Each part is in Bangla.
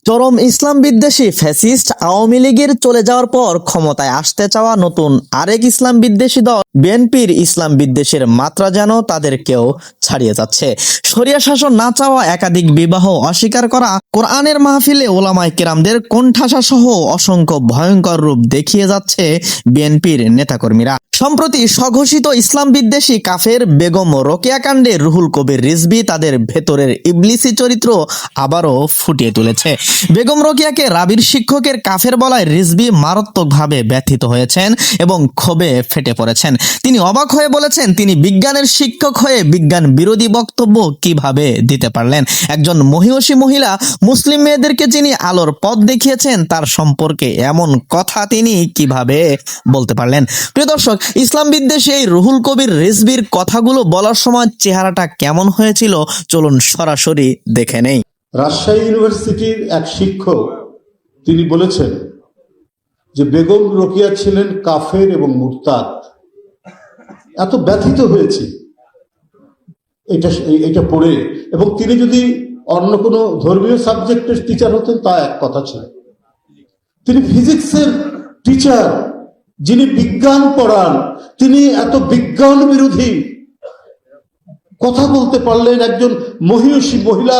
চরম ইসলাম বিদ্বেষী ফ্যাসিস্ট আওয়ামী লীগের চলে যাওয়ার পর ক্ষমতায় আসতে চাওয়া নতুন আরেক ইসলাম বিদ্বেষী দল বিএনপির ইসলাম বিদ্বেষের মাত্রা যেন তাদেরকেও ছাড়িয়ে যাচ্ছে। শরিয়া শাসন না চাওয়া, একাধিক বিবাহ অস্বীকার করা, কোরআনের মাহফিলে ওলামায়ে কেরামদের কোণঠাসা সহ অসংখ্য ভয়ঙ্কর রূপ দেখিয়ে যাচ্ছে বিএনপির নেতাকর্মীরা। সম্প্রতি স্বঘোষিত ইসলাম বিদ্বেষী কাফের বেগম রোকেয়া কাণ্ডে রুহুল কবির রিজভী তাদের ভেতরের ইবলিসি চরিত্র আবারও ফুটিয়ে তুলেছে। বেগম রোকেয়াকে রাবির শিক্ষকের কাফের বলায় রিজভী মারাত্মকভাবে ব্যথিত হয়েছেন এবং ক্ষোভে ফেটে পড়েছেন। তিনি অবাক হয়ে বলেছেন, তিনি বিজ্ঞানের শিক্ষক হয়ে বিজ্ঞান বিরোধী বক্তব্য কিভাবে দিতে পারলেন। একজন মহিষী মহিলা মুসলিম মেয়েদেরকে যিনি আলোর পথ দেখিয়েছেন, তার সম্পর্কে এমন কথা তিনি কিভাবে বলতে পারলেন। প্রিয় দর্শক, ইসলাম বিদ্বেষী এই রুহুল কবির রিজভীর কথাগুলো বলার সময় চেহারাটা কেমন হয়েছিল চলুন সরাসরি দেখে নেই। রাজশাহী ইউনিভার্সিটির এক শিক্ষক তিনি বলেছেন যে বেগম রোকেয়া ছিলেন কাফের এবং মুরতাদ। এত ব্যথিত হয়েছি এটা পড়ে। এবং তিনি যদি অন্য কোনো ধর্মীয় সাবজেক্টের টিচার হতেন তা এক কথা ছিল। তিনি ফিজিক্সের টিচার, যিনি বিজ্ঞান পড়ান, তিনি এত বিজ্ঞান বিরোধী কথা বলতে পারলেন। একজন মহিষী মহিলা,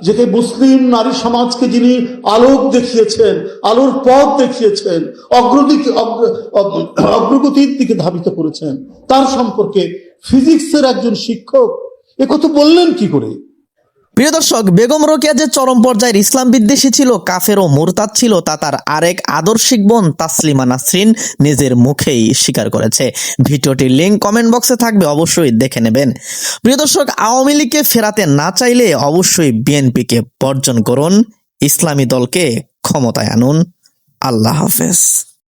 যাকে মুসলিম নারী সমাজকে যিনি আলোক দেখিয়েছেন, আলোর পথ দেখিয়েছেন, অগ্রগতির দিকে ধাবিত করেছেন, তার সম্পর্কে ফিজিক্সের একজন শিক্ষক একথা বললেন কি করে? প্রিয় দর্শক, বেগম রোকেয়া যে চরম পর্যায়ের ইসলাম বিদ্বেষী ছিল, কাফের ও মুরতাদ ছিল, তা তার আরেক আদর্শিক বোন তাসলিমা নাসরিন নিজের মুখেই স্বীকার করেছে। ভিডিওটির লিংক কমেন্ট বক্সে থাকবে, অবশ্যই দেখে নেবেন। প্রিয় দর্শক, আওয়ামী লীগকে ফেরাতে না চাইলে অবশ্যই বিএনপিকে বর্জন করুন, ইসলামী দলকে ক্ষমতায় আনুন। আল্লাহ হাফেজ।